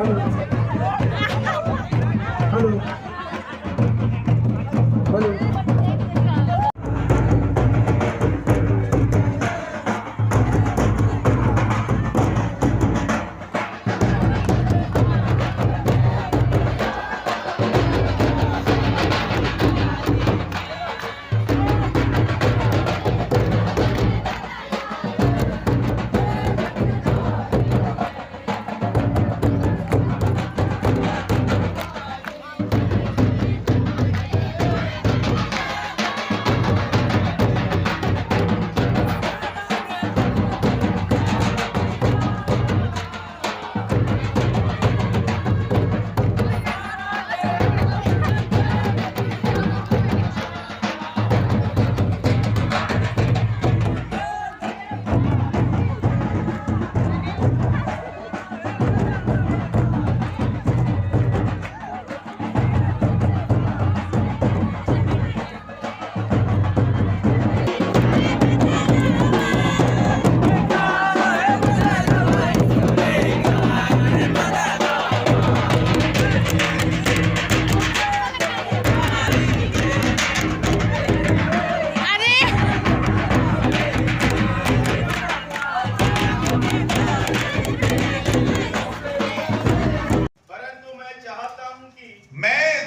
Hello hello.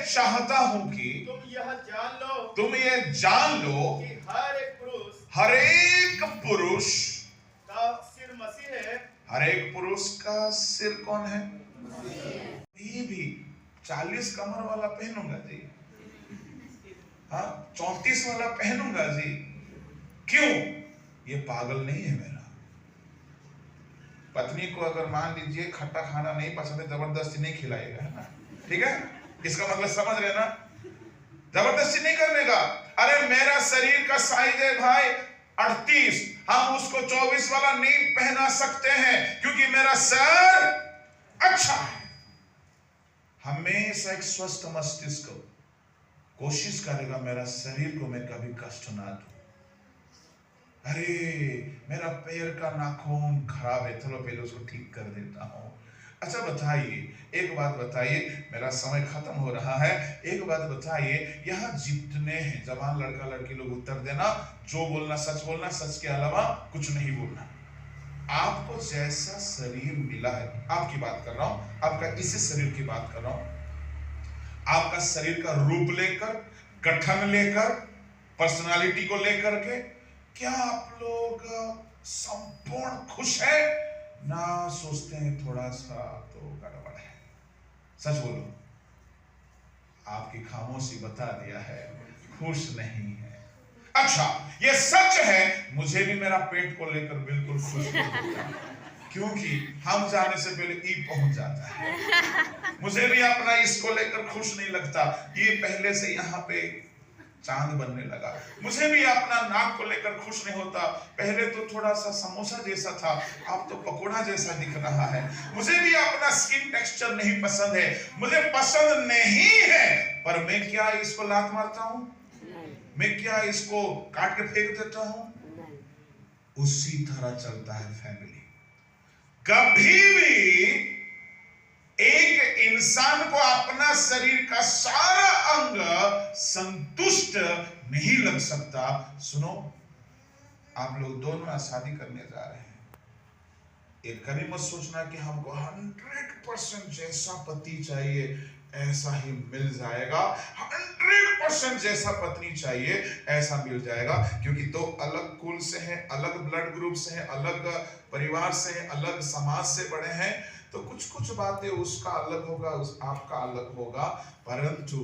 चाहता हूं कि तुम ये जान लो कि हर एक पुरुष का सिर मसीह है। हर एक पुरुष का सिर कौन है? ये भी 40 कमर वाला पहनूंगा जी, हाँ 34 वाला पहनूंगा जी। क्यों? ये पागल नहीं है मेरा। पत्नी को अगर मान लीजिए खट्टा खाना नहीं पसंद है, जबरदस्ती नहीं खिलाएगा, है ना? ठीक है, इसका मतलब समझ रहे ना? जबरदस्ती नहीं करने का। अरे मेरा शरीर का साइज है भाई 38, हम उसको 24 वाला नहीं पहना सकते हैं क्योंकि मेरा सर अच्छा है। हमेशा एक स्वस्थ मस्तिष्क कोशिश करेगा मेरा शरीर को मैं कभी कष्ट ना दूं। अरे मेरा पैर का नाखून खराब है, चलो पहले उसको ठीक कर देता हूं। अच्छा बताइए, एक बात बताइए, मेरा समय खत्म हो रहा है। एक बात बताइए, यहाँ जितने हैं जवान लड़का लड़की लोग उत्तर देना, जो बोलना सच बोलना, सच के अलावा कुछ नहीं बोलना। आपको जैसा शरीर मिला है, आपकी बात कर रहा हूं, आपका इसी शरीर की बात कर रहा हूं, आपका शरीर का रूप लेकर, गठन लेकर, पर्सनालिटी को लेकर के क्या आप लोग संपूर्ण खुश है ना? सोचते हैं थोड़ा सा तो गड़बड़ है? सच बोलो, आपकी खामोशी बता दिया है खुश नहीं है। अच्छा ये सच है, मुझे भी मेरा पेट को लेकर बिल्कुल खुश नहीं होता, क्योंकि हम जाने से पहले ई पहुंच जाता है। मुझे भी अपना इसको लेकर खुश नहीं लगता, ये पहले से यहाँ पे चांद बनने लगा। मुझे भी अपना नाक को लेकर खुश नहीं होता, पहले तो थोड़ा सा समोसा जैसा था, अब तो पकोड़ा जैसा दिख रहा है। मुझे भी अपना स्किन टेक्सचर नहीं पसंद है, मुझे पसंद नहीं है, पर मैं क्या इसको लात मारता हूं? मैं क्या इसको काट के फेंक देता हूं? उसी तरह चलता है फैमिली। कभी भी एक इंसान को अपना शरीर का सारा अंग संतुष्ट नहीं लग सकता। सुनो, आप लोग दोनों आज शादी करने जा रहे हैं, एक कभी मत सोचना कि हमको 100% जैसा पति चाहिए ऐसा ही मिल जाएगा, 100% जैसा पत्नी चाहिए ऐसा मिल जाएगा, क्योंकि दो अलग कुल से हैं, अलग ब्लड ग्रुप से हैं, अलग परिवार से हैं, अलग समाज से बड़े हैं, तो कुछ कुछ बातें उसका अलग होगा, आपका अलग होगा, परंतु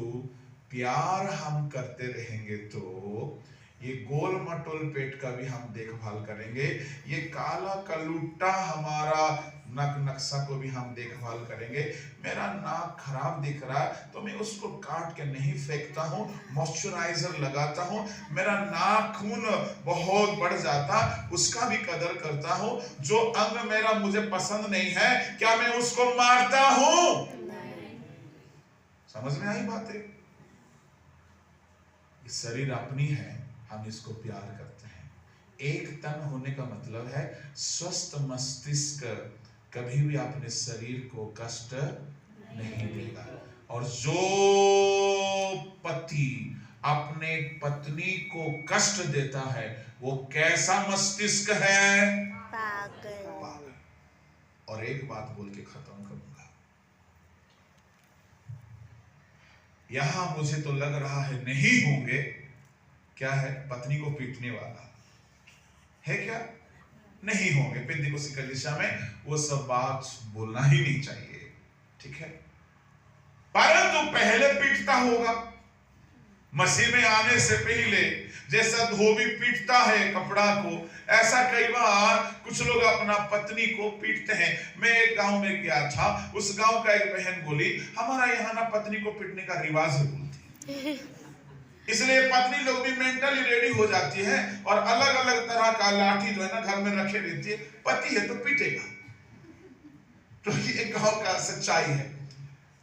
प्यार हम करते रहेंगे तो ये गोल मटोल पेट का भी हम देखभाल करेंगे, ये काला कलूटा हमारा नक नक्शा को भी हम देखभाल करेंगे। मेरा नाक खराब दिख रहा है तो मैं उसको काट के नहीं फेंकता हूँ, मॉइस्चराइजर लगाता हूँ। मेरा नाखून बहुत बढ़ जाता, उसका भी कदर करता हूँ। जो अंग मेरा मुझे पसंद नहीं है, क्या मैं उसको मारता हूँ? समझ में आई बातें? शरीर अपनी है, हम इसको प्यार करते हैं। एक तन होने का मतलब है स्वस्थ मस्तिष्क कभी भी अपने शरीर को कष्ट नहीं देगा। और जो पति अपने पत्नी को कष्ट देता है वो कैसा मस्तिष्क है? पागल। और एक बात बोल के खत्म करूंगा, यहां मुझे तो लग रहा है नहीं होंगे, क्या है, पत्नी को पीटने वाला है क्या? नहीं होंगे। पेंतीकोस्ती कलीसिया में वो सब बात बोलना ही नहीं चाहिए, ठीक है। परंतु पहले पीटता होगा, मसीह में आने से पहले जैसा धोबी पीटता है कपड़ा को, ऐसा कई बार कुछ लोग अपना पत्नी को पीटते हैं। मैं एक गांव में गया था, उस गांव का एक बहन बोली, हमारा यहाँ ना पत्नी को पीटने का रिवाज है बोलती, इसलिए पत्नी लोग भी मेंटली रेडी हो जाती है और अलग अलग तरह का लाठी जो है ना घर में रखे रहती है, पति है तो पीटेगा। तो ये गांव का सच्चाई है।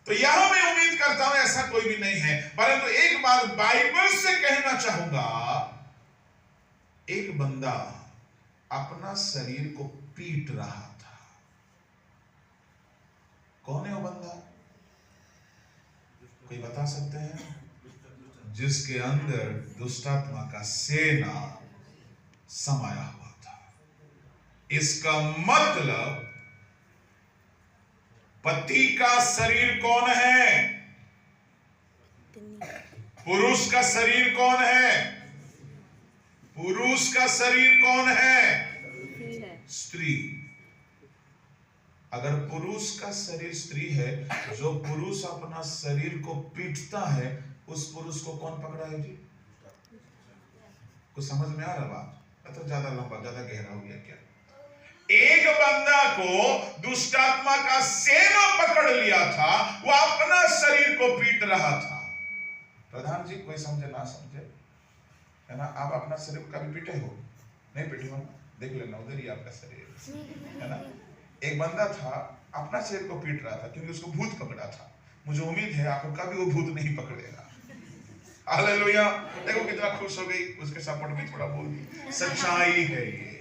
तो यहां मैं उम्मीद करता हूं ऐसा कोई भी नहीं है, परंतु एक बात बाइबल से कहना चाहूंगा, एक बंदा अपना शरीर को पीट रहा था। कौन है वो बंदा? कोई बता सकते हैं? जिसके अंदर दुष्टात्मा का सेना समाया हुआ था। इसका मतलब पति का शरीर कौन है? पुरुष का शरीर कौन है? पुरुष का शरीर कौन है? स्त्री। अगर पुरुष का शरीर स्त्री है, जो पुरुष अपना शरीर को पीटता है, उस पुरुष को कौन पकड़ा है जी? कुछ समझ में आ रहा बात? तो ज्यादा लंबा, ज्यादा गहरा हो गया क्या? एक बंदा को दुष्टात्मा का सेना पकड़ लिया था, वो अपना शरीर को पीट रहा था। प्रधान जी कोई समझे ना समझे, है ना, आप अपना शरीर को कभी पीटे हो? नहीं पीटे हो ना? देख लेना उधर ही आपका शरीर, है ना। एक बंदा था, अपना शरीर को पीट रहा था क्योंकि उसको भूत पकड़ा था। मुझे उम्मीद है आपको कभी वो भूत नहीं पकड़ेगा। हालेलुया। देखो कितना खुश हो गई, उसके सपोर्ट में थोड़ा बोल दी। सच्चाई है ये,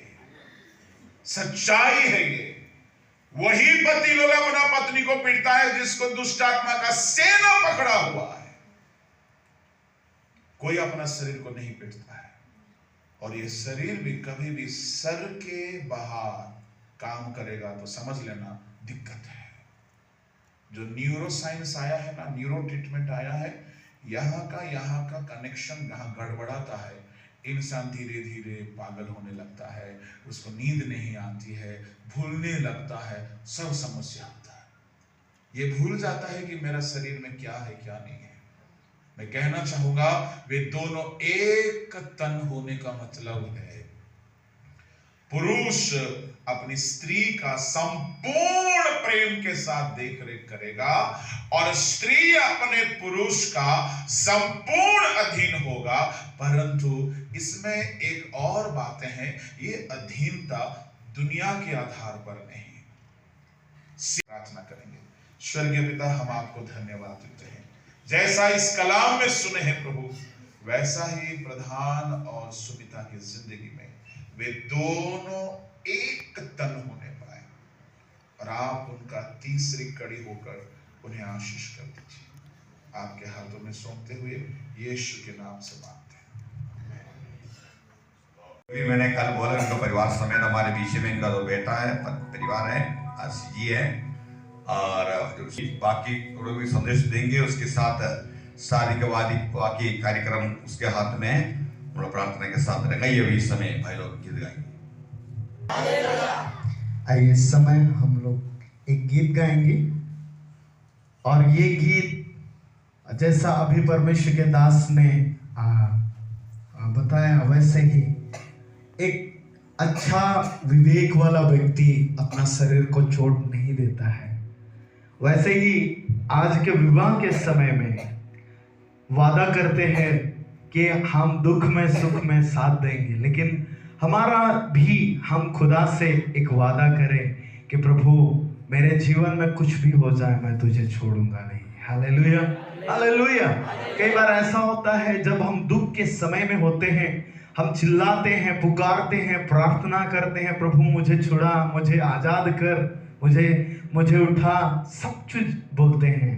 सच्चाई है ये। वही पति लोग अपना पत्नी को पीटता है जिसको दुष्टात्मा का सेना पकड़ा हुआ है। कोई अपना शरीर को नहीं पीटता है, और ये शरीर भी कभी भी सर के बाहर काम करेगा तो समझ लेना दिक्कत है। जो न्यूरो साइंस आया है ना, न्यूरो ट्रीटमेंट आया है, यहाँ का कनेक्शन जहां गड़बड़ाता है, इंसान धीरे धीरे पागल होने लगता है, उसको नींद नहीं आती है, भूलने लगता है, सब समस्या होता है। ये भूल जाता है कि मेरा शरीर में क्या है क्या नहीं है। मैं कहना चाहूंगा वे दोनों एक तन होने का मतलब है, पुरुष अपनी स्त्री का संपूर्ण प्रेम के साथ देख रेख करेगा और स्त्री अपने पुरुष का संपूर्ण अधीन होगा। परंतु इसमें एक और बातें हैं, ये अधीनता दुनिया के आधार पर नहीं। प्रार्थना करेंगे। स्वर्गीय पिता, हम आपको धन्यवाद देते हैं, जैसा इस कलाम में सुने हैं प्रभु, वैसा ही प्रधान और सुमिता की जिंदगी में वे दोनों एक तन होने पाए और आप उनका तीसरी कड़ी होकर उन्हें आशीष कर दीजिए। आपके हाथों में सौंपते हुए यीशु के नाम से मांगते हैं। मैंने कल बोला उनका परिवार समेत हमारे बीच में इनका 2 बेटा है, परिवार है, आशी जी है, और बाकी लोग भी संदेश देंगे। उसके साथ शादी के बाकी कार्यक्रम उसके हाथ में है। प्रार्थना के साथ रहेगा। ये भी समय भाई लोग गीत गाएंगे। आइए इस समय हम लोग एक गीत गाएंगे, और ये गीत जैसा अभी परमेश्वर के दास ने बताया, वैसे ही एक अच्छा विवेक वाला व्यक्ति अपना शरीर को चोट नहीं देता है। वैसे ही आज के विवाह के समय में वादा करते हैं कि हम दुख में सुख में साथ देंगे, लेकिन हमारा भी हम खुदा से एक वादा करें कि प्रभु मेरे जीवन में कुछ भी हो जाए मैं तुझे छोड़ूंगा नहीं। Hallelujah, hallelujah. कई बार ऐसा होता है जब हम दुख के समय में होते हैं, हम चिल्लाते हैं, पुकारते हैं, प्रार्थना करते हैं, प्रभु मुझे छुड़ा, मुझे आजाद कर, मुझे उठा, सब कुछ बोलते हैं,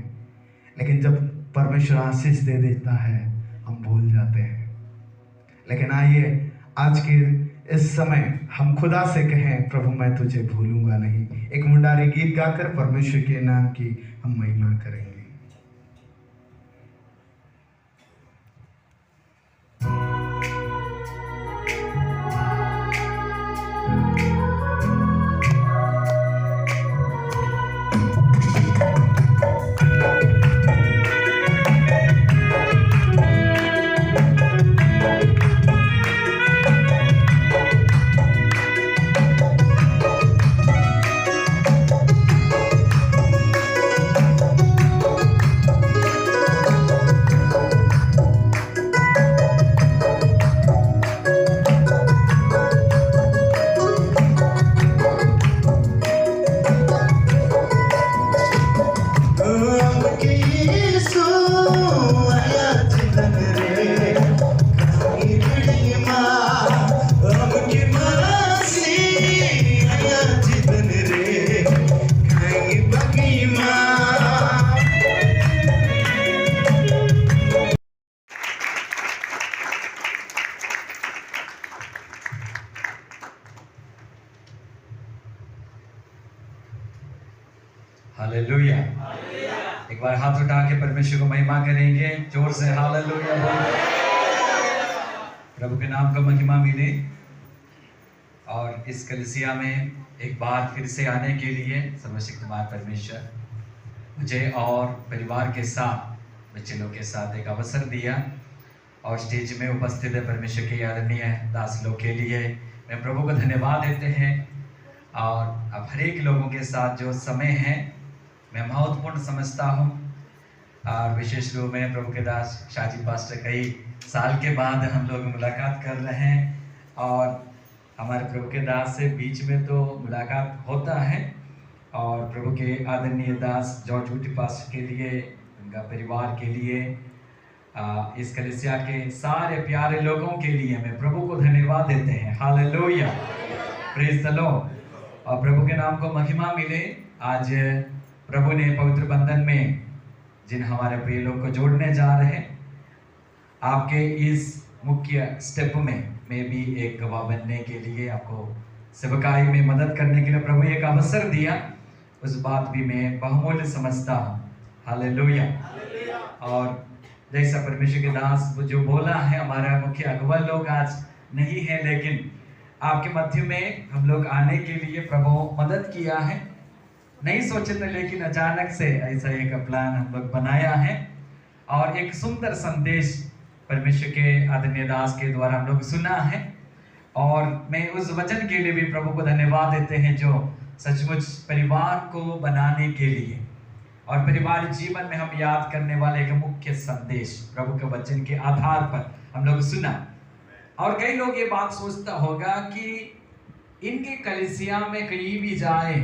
लेकिन जब परमेश्वर आशीष दे देता है हम भूल जाते हैं। लेकिन आइए आज के इस समय हम खुदा से कहें, प्रभु मैं तुझे भूलूंगा नहीं। एक मुंडारी गीत गाकर परमेश्वर के नाम की हम महिमा करेंगे। हालेलुया। एक बार हाथ उठा के परमेश्वर को महिमा करेंगे जोर से, हालेलुया। प्रभु के नाम का महिमा मिले। और इस कलीसिया में एक बार फिर से आने के लिए सर्वशक्तिमान परमेश्वर मुझे और परिवार के साथ, बच्चे लोग के साथ एक अवसर दिया। और स्टेज में उपस्थित है परमेश्वर के आदरणीय दास लोग के लिए मैं प्रभु को धन्यवाद देते हैं। और अब हर एक लोगों के साथ जो समय है मैं महत्वपूर्ण समझता हूँ। और विशेष रूप में प्रभु के दास शाजी पास्टर कई साल के बाद हम लोग मुलाकात कर रहे हैं। और हमारे प्रभु के दास से बीच में तो मुलाकात होता है। और प्रभु के आदरणीय दास जॉर्ज वुडी पास्टर के लिए, उनका परिवार के लिए, इस कलीसिया के सारे प्यारे लोगों के लिए मैं प्रभु को धन्यवाद देते हैं। Hallelujah, praise the Lord. और प्रभु के नाम को महिमा मिले। आज प्रभु ने पवित्र बंधन में जिन हमारे प्रिय लोग को जोड़ने जा रहे हैं, आपके इस मुख्य स्टेप में मैं भी एक गवाह बनने के लिए, आपको सेवकाई में मदद करने के लिए प्रभु एक अवसर दिया, उस बात भी मैं बहुमूल्य समझता हूँ। हालेलुया। और जैसा परमेश्वर के दास जो बोला है, हमारा मुख्य अगुवा लोग आज नहीं है, लेकिन आपके मध्य में हम लोग आने के लिए प्रभु मदद किया है। नहीं सोचे थे, लेकिन अचानक से ऐसा एक प्लान हम लोग बनाया है। और एक सुंदर संदेश परमेश्वर के आदरणीय दास के द्वारा हम लोग सुना है। और मैं उस वचन के लिए भी प्रभु को धन्यवाद देते हैं जो सचमुच परिवार को बनाने के लिए और परिवार जीवन में हम याद करने वाले एक मुख्य संदेश प्रभु के वचन के आधार पर हम लोग सुना। और कई लोग ये बात सोचता होगा कि इनके कलीसिया में कहीं भी जाए,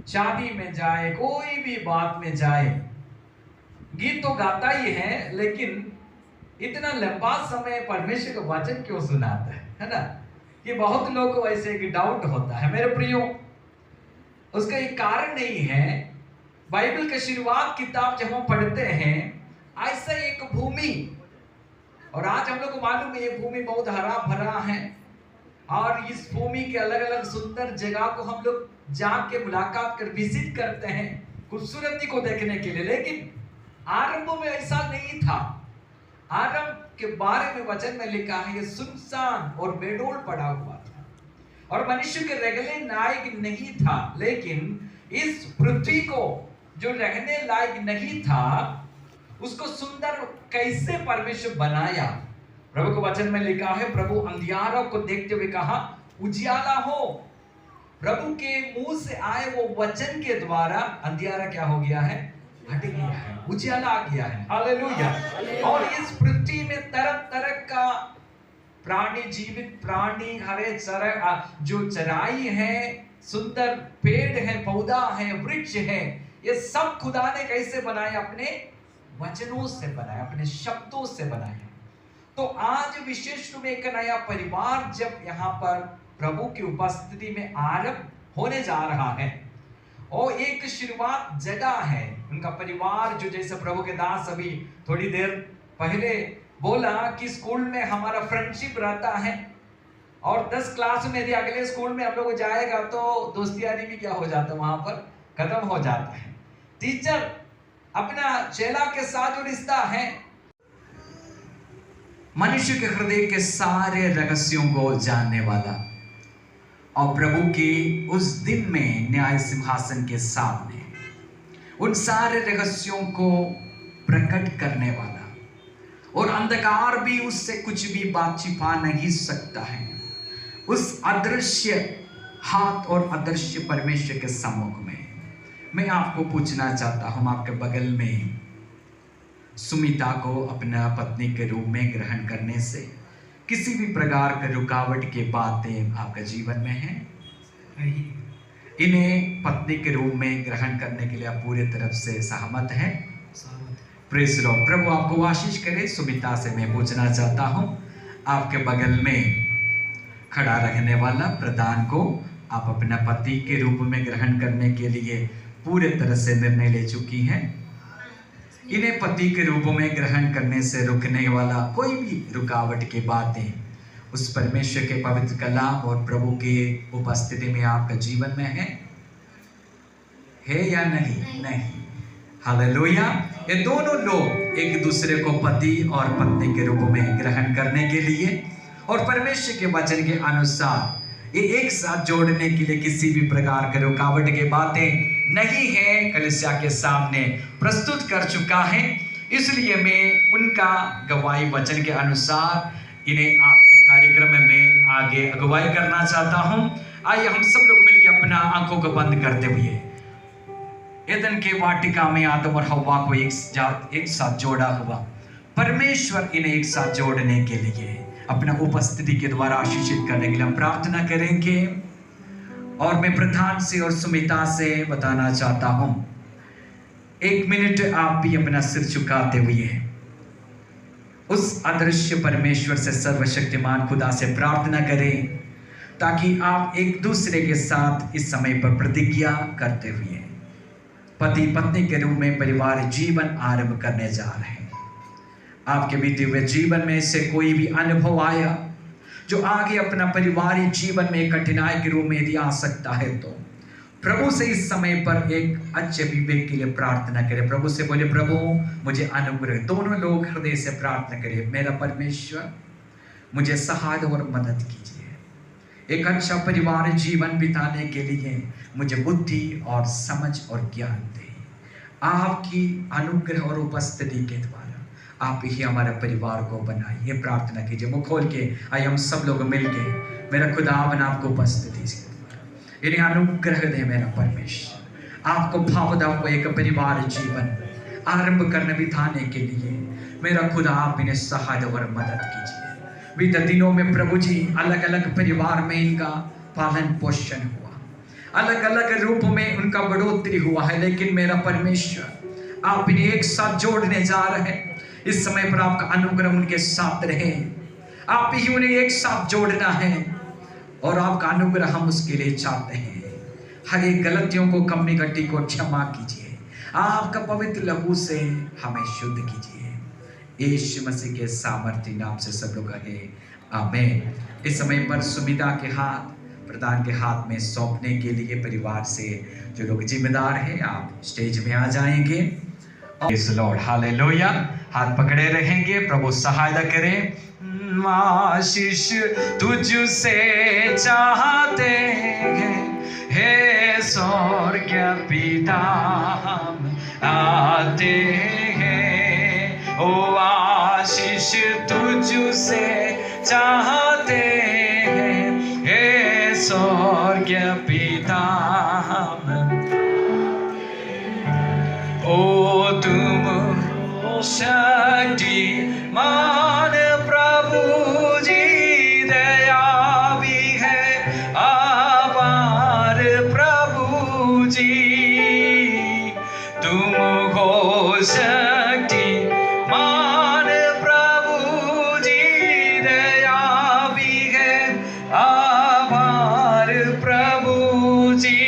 शादी में जाए, कोई भी बात में जाए, गीत तो गाता ही है, लेकिन इतना लंबा समय परमेश्वर का वचन क्यों सुनाता है ना? ये बहुत लोग को ऐसे एक डाउट होता है मेरे प्रियो। उसका एक कारण नहीं है। बाइबल का शुरुआत किताब जब हम पढ़ते हैं, ऐसा एक भूमि, और आज हम लोग को मालूम है ये भूमि बहुत हरा भरा है। और इस भूमि के अलग अलग सुंदर जगह को हम लोग जाके मुलाकात कर विजिट करते हैं खूबसूरती को देखने के लिए। लेकिन आरंभ में ऐसा नहीं था। आरंभ के बारे में वचन में लिखा है ये सुनसान और बेडोल पड़ा हुआ था और मनुष्य के रगले लायक नहीं था। लेकिन इस पृथ्वी को जो रहने लायक नहीं था, उसको सुंदर कैसे परमेश्वर बनाया। प्रभु के वचन में लिखा है, प्रभु अंधियारों को देखते हुए कहा उजियाला हो। प्रभु के मुंह से आए वो वचन के द्वारा अंधियारा क्या हो गया है? हट गया है, उजियाला आ गया है। हालेलुया। और इस पृथ्वी में तरह तरह का प्राणी, जीवित प्राणी, हरे जो चराई है, सुंदर पेड़ है, पौधा है, वृक्ष है, ये सब खुदा ने कैसे बनाया? अपने वचनों से बनाया, अपने शब्दों से बनाया। तो आज विशेष रूप में एक नया परिवार जब यहाँ पर प्रभु की उपस्थिति में आरंभ होने जा रहा है, और एक शुरुआत जगह है उनका परिवार, जो जैसे प्रभु के दास अभी थोड़ी देर पहले बोला कि स्कूल में हमारा फ्रेंडशिप रहता है, और 10 क्लास में यदि अगले स्कूल में हम लोग जाएगा तो दोस्ती यारी भी क्या हो जाता है, वहां पर खत्म हो जाता है। टीचर अपना चेला के साथ जो रिश्ता है, मनुष्य के हृदय के सारे रहस्यों को जानने वाला, और प्रभु के उस दिन में न्याय सिंहासन के सामने उन सारे रहस्यों को प्रकट करने वाला, और अंधकार भी उससे कुछ भी बात छिपा नहीं सकता है। उस अदृश्य हाथ और अदृश्य परमेश्वर के सम्मुख में मैं आपको पूछना चाहता हूं, आपके बगल में सुमिता को अपना पत्नी के रूप में ग्रहण करने से किसी भी प्रकार के रुकावट की बातें आपके जीवन में हैं? नहीं। इन्हें पत्नी के रूप में ग्रहण करने के लिए आप पूरी तरफ से सहमत हैं? Praise the Lord. प्रभु आपको आशीष करे। सुमिता से मैं पूछना चाहता हूं, आपके बगल में खड़ा रहने वाला प्रधान को आप अपना पति के रूप में ग्रहण करने के लिए पूरे तरह से निर्णय ले चुकी हैं? इन्हें पति के रूप में ग्रहण करने से रुकने वाला कोई भी रुकावट की बातें उस परमेश्वर के पवित्र कलाम और प्रभु के उपस्थिति में आपका जीवन में है या नहीं? नहीं। हालेलुया। ये दोनों लोग एक दूसरे को पति और पत्नी के रूप में ग्रहण करने के लिए और परमेश्वर के वचन के अनुसार ये एक साथ जोड़ने के लिए किसी भी प्रकार के रुकावट की बातें नहीं है, कलीसिया के सामने प्रस्तुत कर चुका है। इसलिए मैं उनका गवाही वचन के अनुसार इन्हें आपके कार्यक्रम में आगे अगुवाई करना चाहता हूं। आइए हम सब लोग मिलकर अपना आंखों को बंद करते हुए एदन के वाटिका में आदम और हव्वा को एक साथ जोड़ा हुआ परमेश्वर इन्हें एक साथ जोड़ने के लिए अपना उपस्थिति के द्वारा आशीषित करने के लिए हम प्रार्थना करेंगे। और मैं प्रधान से और सुमिता से बताना चाहता हूं, 1 मिनट आप भी अपना सिर झुकाते हुए उस अदृश्य परमेश्वर से, सर्वशक्तिमान खुदा से प्रार्थना करें, ताकि आप एक दूसरे के साथ इस समय पर प्रतिज्ञा करते हुए पति पत्नी के रूप में परिवार जीवन आरंभ करने जा रहे हैं। आपके बीते हुए जीवन में से कोई भी अनुभव आया जो आगे अपना पारिवारिक जीवन में कठिनाई के रूप में यदि आ सकता है, तो प्रभु से इस समय पर एक अच्छे विवेक के लिए प्रार्थना करें। प्रभु से बोले, प्रभु मुझे अनुग्रह। दोनों लोग हृदय से प्रार्थना करें, मेरा परमेश्वर मुझे सहायता और मदद कीजिए। एक अच्छा परिवार जीवन बिताने के लिए मुझे बुद्धि और समझ और ज्ञान दे। आपकी अनुग्रह और उपस्थिति के द्वारा आप ही हमारे परिवार को बनाइए। प्रार्थना कीजिए, मुँह खोल के आइए हम सब लोग मिलके, मेरा खुदावन आपको उपस्थिति से इन्हें अनुग्रह दे। मेरा परमेश्वर आपको भावदाओं को एक परिवार जीवन आरंभ करने बिताने के लिए मेरा खुदा आप इन्हें सहायता और मदद कीजिए। बीते दिनों में प्रभु जी अलग अलग परिवार में इनका पालन पोषण हुआ, अलग अलग रूप में उनका बढ़ोतरी हुआ है, लेकिन मेरा परमेश्वर आप इन्हें एक साथ जोड़ने जा रहे हैं। इस समय पर आपका अनुग्रह उनके साथ रहे, आप ही उन्हें एक साथ जोड़ना है और आपका अनुग्रह हम उसके लिए चाहते हैं। हर एक गलतियों को, कमी गट्टी को क्षमा कीजिए, आपका पवित्र लहू से हमें शुद्ध कीजिए। यीशु मसीह के सामर्थ्य नाम से सब लोग कहे आमीन। इस समय पर सुमिता के हाथ प्रधान के हाथ में सौंपने के लिए परिवार से जो लोग जिम्मेदार हैं, आप स्टेज में आ जाएंगे। Praise the Lord, hallelujah. हाथ पकड़े रहेंगे, प्रभु सहायता करें। आशीष तुझसे चाहते हैं हे स्वर्ग पिता, हम आते हैं। ओ आशीष तुझसे चाहते हैं हे स्वर्ग पिता, हम ओ तुम शक्तिमान प्रभु जी, दया भी है अपार प्रभु जी। तुम हो शक्तिमान प्रभु जी, दया भी है अपार प्रभु जी।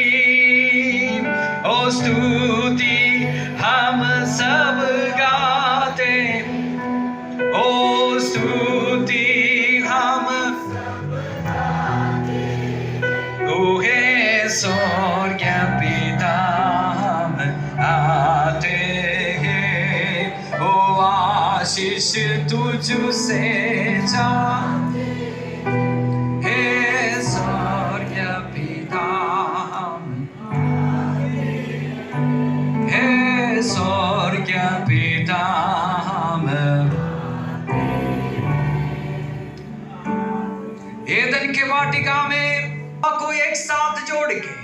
चाहते हैं, ओ आशीष तुझसे चाहते हे स्वर्ग पिता, हे स्वर्ग पिता। एदन के वाटिका में को एक साथ जोड़ के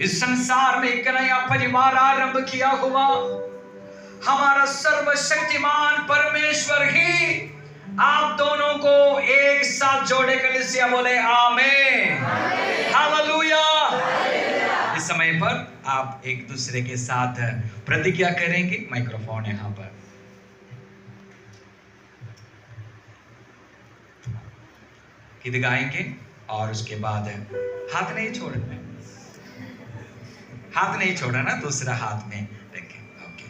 इस संसार में एक नया परिवार आरंभ किया हुआ हमारा सर्वशक्तिमान परमेश्वर ही आप दोनों को एक साथ जोड़े। कलीसिया बोले आमीन, हालेलुया। इस समय पर आप एक दूसरे के साथ प्रतिज्ञा करेंगे। माइक्रोफोन यहाँ पर। गीत गाएंगे और उसके बाद हाथ नहीं छोड़ना, हाथ नहीं छोड़ा ना, दूसरा हाथ में रखें। ओके,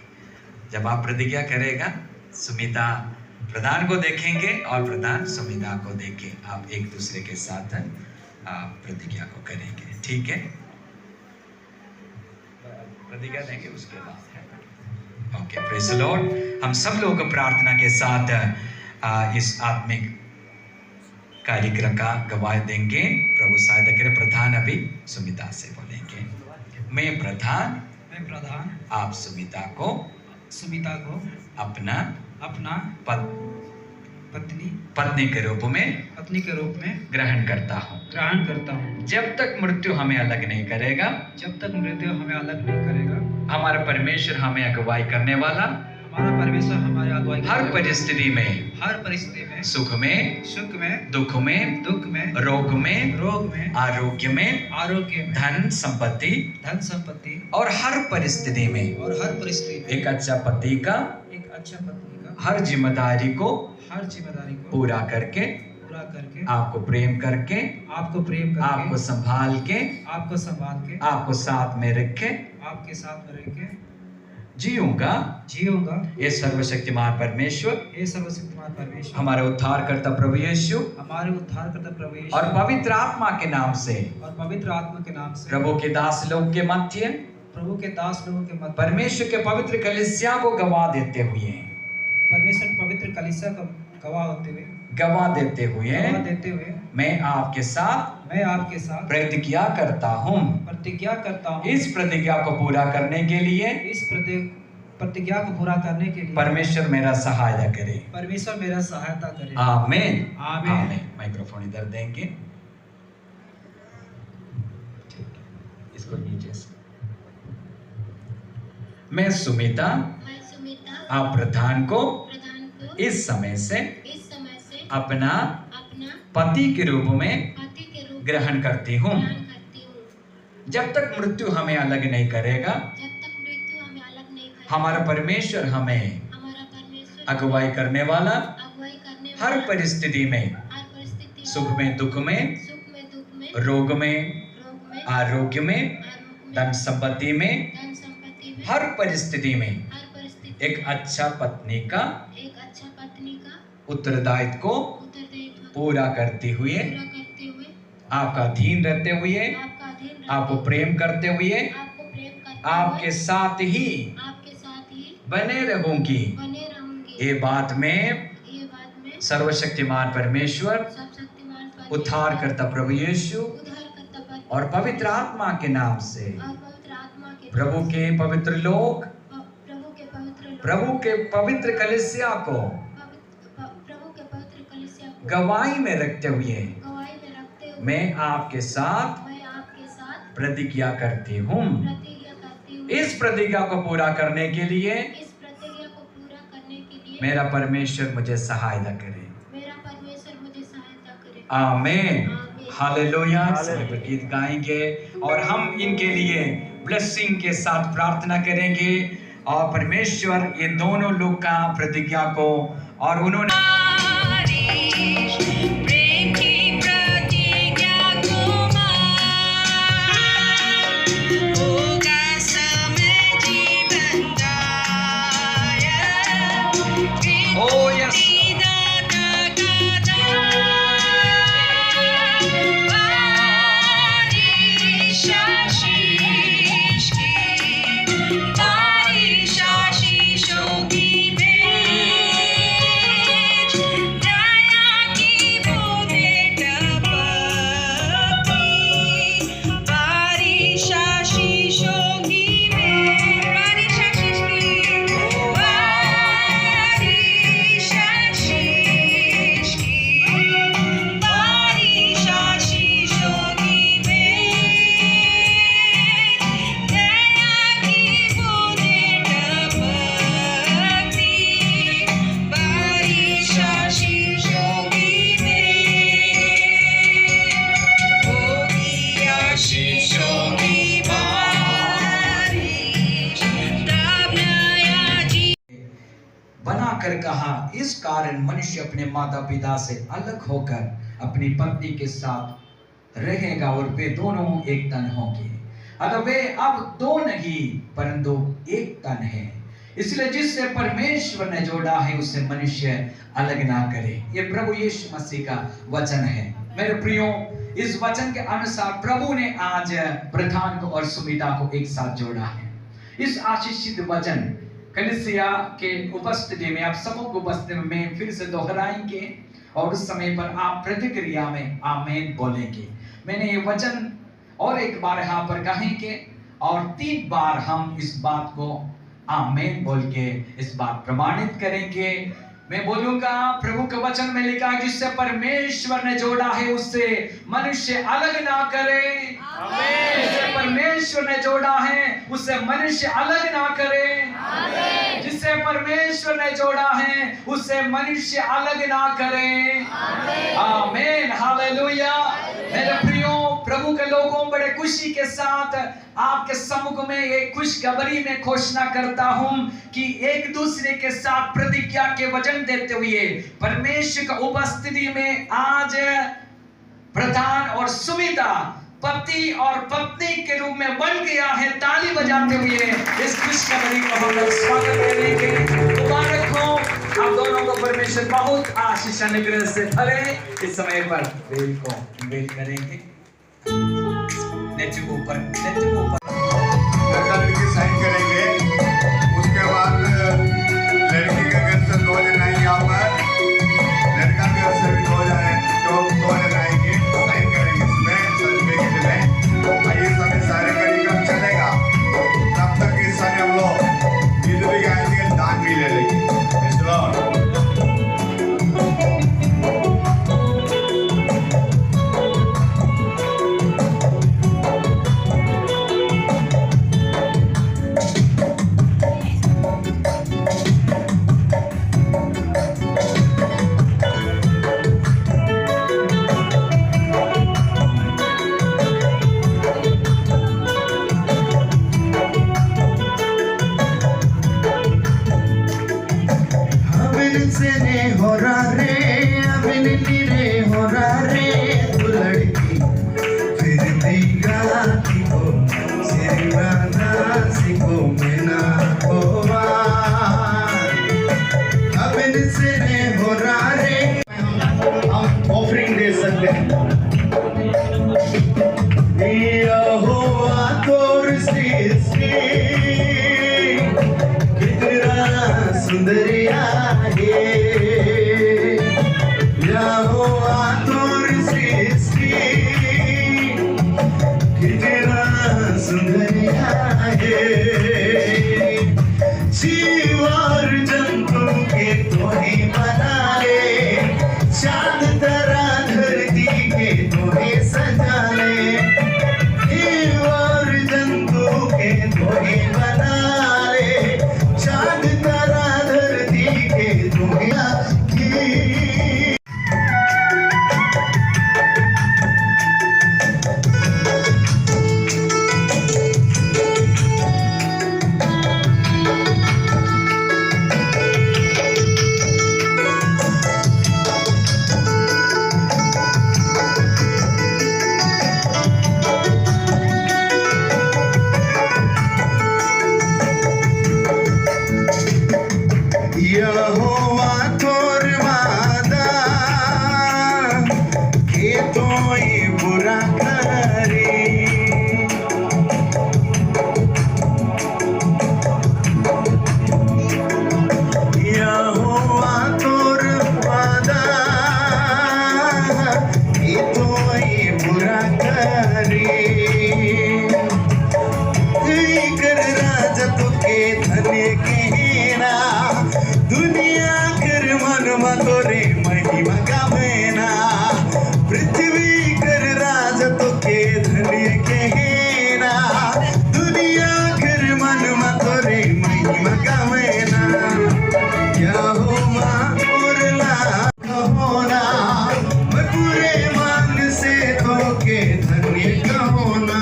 जब आप प्रतिज्ञा करेगा सुमिता प्रधान को देखेंगे और प्रधान सुमिता को देखे, आप एक दूसरे के साथ प्रतिज्ञा को करेंगे, ठीक है? प्रतिज्ञा देंगे उसके बाद। Okay, praise the Lord. हम सब लोग प्रार्थना के साथ इस आत्मिक कार्यक्रम का गवाही देंगे। प्रभु सहायता करे। प्रधान अभी सुमिता से बोलेंगे। मैं प्रधान आप सुमिता को अपना पत्नी के रूप में ग्रहण करता हूँ। जब तक मृत्यु हमें अलग नहीं करेगा, हमारा परमेश्वर हमें अगुवाई करने वाला, हर परिस्थिति में, सुख में, दुख में, रोग में, आरोग्य में, धन संपत्ति और हर परिस्थिति में एक अच्छा पति का हर जिम्मेदारी को पूरा करके आपको प्रेम करके आपको संभाल के आपको साथ में रखे जीऊंगा ये सर्वशक्तिमान परमेश्वर हमारे उद्धारकर्ता प्रभु यीशु और पवित्र आत्मा के नाम से प्रभु के दास लोग के मध्य परमेश्वर के पवित्र कलीसिया को गवाह देते हुए मैं आपके साथ प्रतिज्ञा करता हूँ। इस प्रतिज्ञा को पूरा करने के लिए परमेश्वर मेरा सहायता करे। आमीन, आमीन। माइक्रोफोन इधर देंगे, इसको नीचे से। मैं सुमिता आप प्रधान को इस समय से अपना पति के रूप में ग्रहण करती हूँ। जब तक मृत्यु हमें अलग नहीं करेगा, हमारा परमेश्वर हमें अगुवाई करने वाला, हर परिस्थिति में, सुख में, दुख में, रोग में, आरोग्य में, धन संपत्ति में, हर परिस्थिति में एक अच्छा पत्नी का उत्तरदायित्व को पूरा करते हुए, आपका अधीन रहते हुए, आपको प्रेम करते हुए, आपके साथ ही बने रहूंगी। ये बात में सर्वशक्तिमान परमेश्वर, उद्धारकर्ता प्रभु यीशु और पवित्र आत्मा के नाम से प्रभु के पवित्र लोग, प्रभु के पवित्र कलीसिया को गवाही में रखते हुए मैं आपके साथ प्रतिज्ञा करती हूँ। इस प्रतिज्ञा को पूरा करने के लिए मेरा परमेश्वर मुझे सहायता करे। आमीन, हालेलुया। गीत गाएंगे और हम इनके लिए ब्लेसिंग के साथ प्रार्थना करेंगे और परमेश्वर ये दोनों लोग का प्रतिज्ञा को और उन्होंने बनाकर कहा, इस कारण मनुष्य अपने माता पिता से अलग होकर अपनी पत्नी के साथ रहेगा और वे दोनों एक तन होंगे। अतः वे अब दो नहीं परंतु एक तन है। इसलिए जिससे परमेश्वर ने जोड़ा है उसे मनुष्य अलग ना करे। ये प्रभु यीशु मसीह का वचन है। मेरे प्रियो, इस वचन के अनुसार प्रभु ने आज प्रधान को और सुमिता को एक साथ जोड़ा है। इस आशीषित वचन कलीसिया के उपस्थिति में, आप सबों को उपस्थिति में फिर से दोहराएंगे और उस समय पर आप प्रतिक्रिया में आमीन बोलेंगे। मैंने ये वचन और एक बार यहाँ पर कहेंगे और 3 बार हम इस बात को आमीन बोल के इस बात प्रमाणित करेंगे। मैं बोलूंगा, प्रभु के वचन में लिखा है, जिससे परमेश्वर ने जोड़ा है उससे मनुष्य अलग ना करे। आमीन। जिससे परमेश्वर ने जोड़ा है उससे मनुष्य अलग ना करे। आमीन। जिससे परमेश्वर ने जोड़ा है उससे मनुष्य अलग ना करे। आमीन। हालेलुया। मेरे प्रियो, प्रभु के लोगों, बड़े खुशी के साथ आपके सम्मुख में एक खुशखबरी में घोषणा करता हूं कि एक दूसरे के साथ प्रतिज्ञा के वचन देते हुए परमेश्वर का उपस्थिति में आज प्रधान और सुमिता पति और पत्नी के रूप में बन गया है। ताली बजाते हुए इस खुशखबरी का हम लोग स्वागत करेंगे। मुबारक हो आप दोनों को, परमेश्वर बहुत आशीष अनुग्रह से भरे। इस समय पर बेल को बेल करेंगे। नेत्र ऊपर, नेत्र ऊपर। लड़का लड़की साइन करेंगे, उसके बाद लड़की के घर से 2 जन आएंगे, यहाँ पर लड़का के घर से भी 2 जन आएंगे, साइन करेंगे इसमें सर्टिफिकेट में। ये समय सारे कार्यक्रम चलेगा, तब तक इस समय हम लोग गीत भी गाएंगे, दान भी ले लेंगे। ऑफरिंग दे सकते हैं। कितना सुंदरिया है यहोवा तोर सृष्टि, कितना सुंदरिया है। जीव और जंतु के तोहे बनाए, चांद तारा धरती के तोहे सजाए। जीव और जंतु के तोहे बनाए, चांद तारा धरती के तोहे यहोवा तोर वादा के तोय बुरा करे। यहोवा तोर वादा के तोय बुरा करे। कर राजा तो के धने के ना, दुनिया कर मन तोरे महिमा गावेना। पृथ्वी कर राज तो के धने के ना, दुनिया कर मन तोरे महिमा गावेना। यहोवा और ला कहोना, मैं पूरे मन से तो के धन्य कहोना।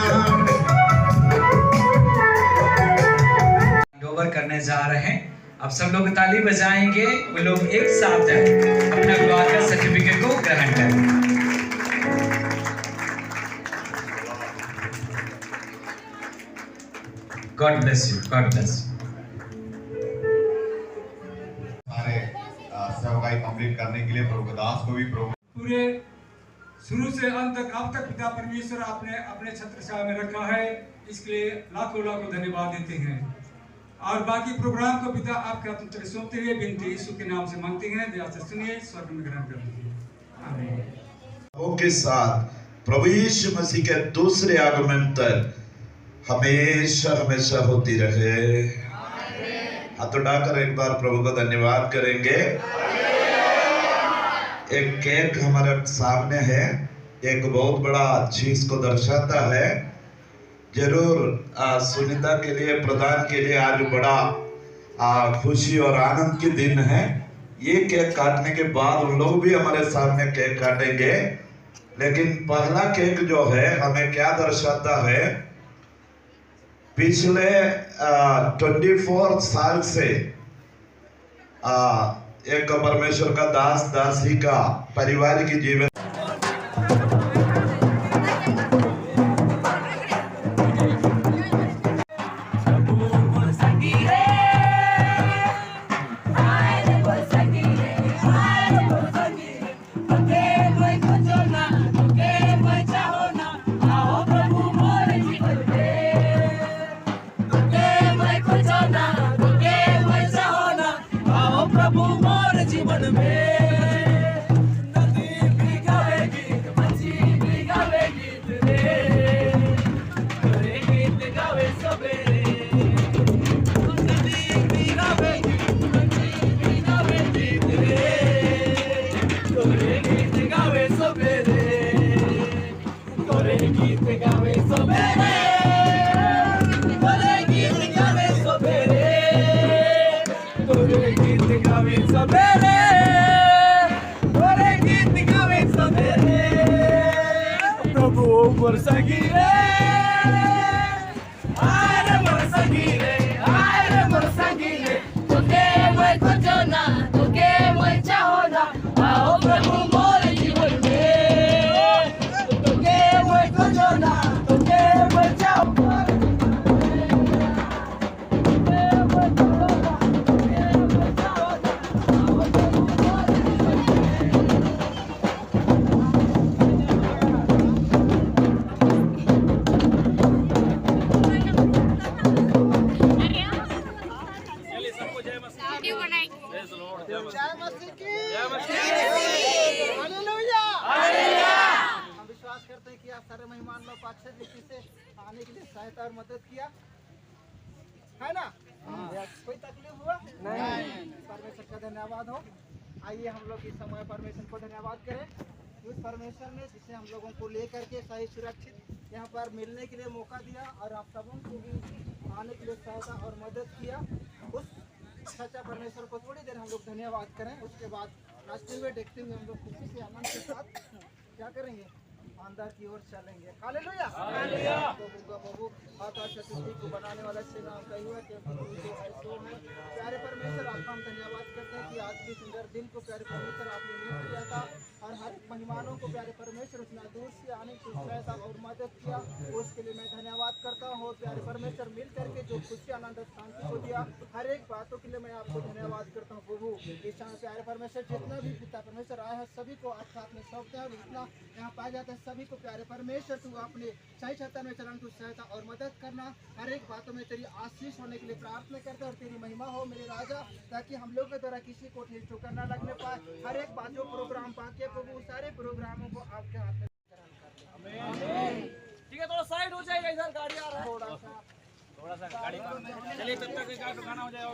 ओवर करने जा रहे हैं। अब सब लोग ताली बजाएंगे, वो लोग एक साथ अपना विवाह का सर्टिफिकेट को ग्रहण करें। God bless you, God bless you. सारे सेवकाई कंप्लीट करने के लिए प्रभु दास को भी प्रभु पूरे शुरू से अंत तक अब तक पिता परमेश्वर आपने अपने छत्र छाया में रखा है, इसके लिए लाखों लाखों धन्यवाद देते हैं। और बाकी प्रोग्राम को पिता आपके हाथ में सौंपते हुए विनती यीशु के नाम से मांगते हैं, दया से सुनिए, स्वर्ग में ग्रहण कर लीजिए। आमीन। के साथ प्रभु यीशु मसीह के दूसरे आगमन तक हमेशा हमेशा होती रहे। हाथ उठाकर एक बार प्रभु को धन्यवाद करेंगे। एक केक हमारे सामने है, एक बहुत बड़ा चीज को दर्शाता है। जरूर सुनीता के लिए, प्रधान के लिए आज बड़ा खुशी और आनंद की दिन है। ये केक काटने के बाद उन लोग भी हमारे सामने केक काटेंगे, लेकिन पहला केक जो है हमें क्या दर्शाता है? पिछले 24 साल से एक परमेश्वर का दास दासी का पारिवारिक जीवन सहायता और मदद किया है ना? कोई तकलीफ हुआ नहीं? परमेश्वर का धन्यवाद हो। आइए हम लोग इस समय परमेश्वर को धन्यवाद करें। उस परमेश्वर ने जिसे हम लोगों को लेकर के सही सुरक्षित यहाँ पर मिलने के लिए मौका दिया और आप सबों को भी आने के लिए सहायता और मदद किया। उस सच्चा परमेश्वर को थोड़ी देर हम लोग धन्यवाद करें। उसके बाद नाचते हुए देखते हुए हम लोग खुशी से आनंद के साथ क्या करेंगे? अंदर की ओर चलेंगे। हालेलुया। प्रभु आकाश पृथ्वी को बनाने वाला से नाम का हुआ कि प्यारे परमेश्वर आपका हम धन्यवाद करते हैं कि आज की सुंदर दिन को प्यारे परमेश्वर आपने नियुक्त किया था और हर मेहमानों को प्यारे परमेश्वर उतना दूर से आने की सहायता और मदद किया। उसके लिए मैं धन्यवाद करता हूँ। प्यारे परमेश्वर मिल करके जो खुशी आनंद शांति को दिया, हर एक बातों के लिए मैं आपको धन्यवाद करता हूँ। प्रभु इस प्यारे परमेश्वर जितना भी पिता परमेश्वर आया है सभी को आपके हाथ में सौंपते हैं और जितना यहाँ पाया जाता है सभी को प्यारे परमेश्वर तू अपने सही सत्ता में चलन तू सहायता और मदद करना। हर एक बातों में तेरी आशीष होने के लिए प्रार्थना करते हैं और तेरी महिमा हो मेरे राजा, ताकि हम लोग के द्वारा किसी को ठेस ठोकर न लगने पाए। हर एक बात जो प्रोग्राम पाके प्रभु सारे प्रोग्रामों को आपके हाथ में ग्रहण कर ले। ठीक है, थोड़ा साइड हो जाएगा, इधर गाड़ी आ रहा है, थोड़ा सा गाड़ी चलिए तब तक गाड़ी खाना हो जाए।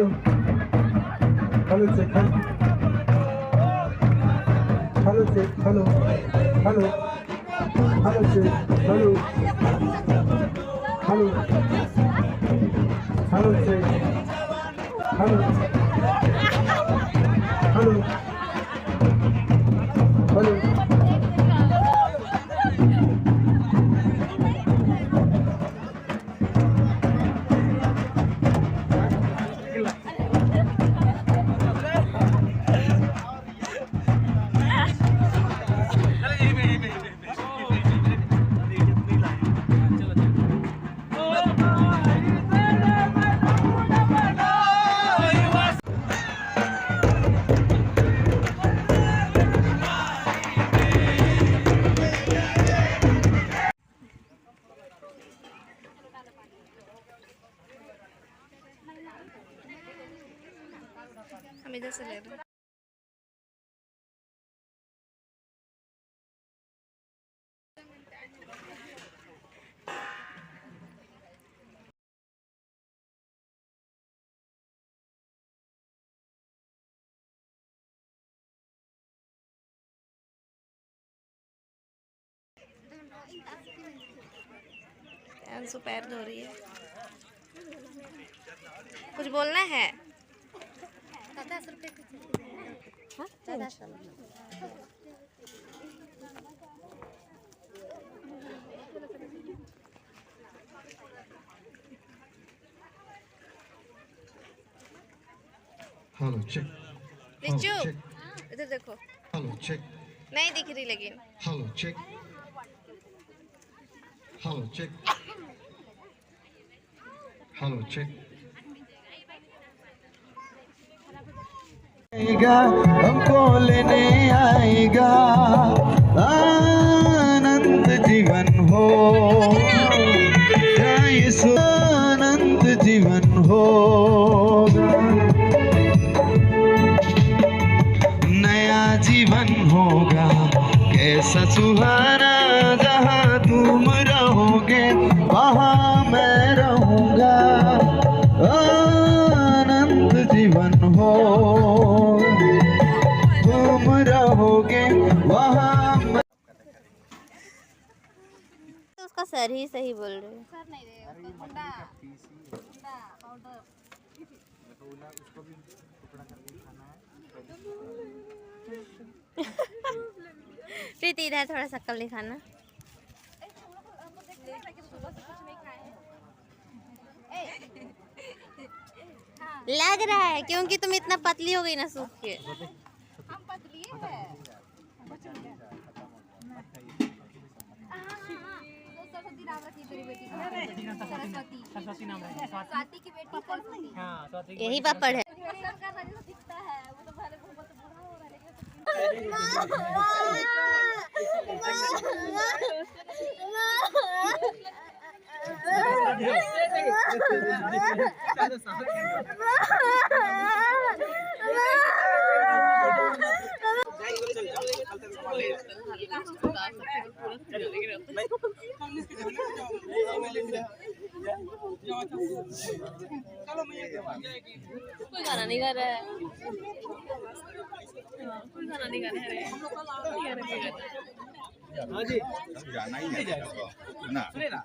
Hello hello check hello check hello hello hello check hello hello hello check hello hello hello हम इधर से ले रहे हैं। अंशु पैर धो रही है। कुछ बोलना है? हेलो चेक लिचू इधर देखो। हेलो चेक नहीं दिख रही लेकिन। Hello check hello check hello check हमको लेने आएगा आनंद जीवन हो आनंद जीवन होगा नया जीवन होगा कैसा सुहाना जहाँ तुम रहोगे वहाँ मैं रहूँगा आनंद जीवन हो तुम रहोगे वहाँ तो उसका सर ही सही बोल रहे हैं। सर नहीं रे गुंडा पाउडर प्रीति इधर थोड़ा सा कल दिखाना। लग रहा है क्योंकि तुम इतना पतली हो गई ना सूख के। हम पतली है सरस्वती नाम रखी तेरी बेटी को सरस्वती नाम रखी स्वाति की बेटी सरस्वती यही पापड़ है। दिखता है वो तो पहले बहुत बूढ़ा हो रहा है लेकिन कोई गाना नहीं गा रहा है। कोई गाना नहीं गा रहा है। जाना ही है ना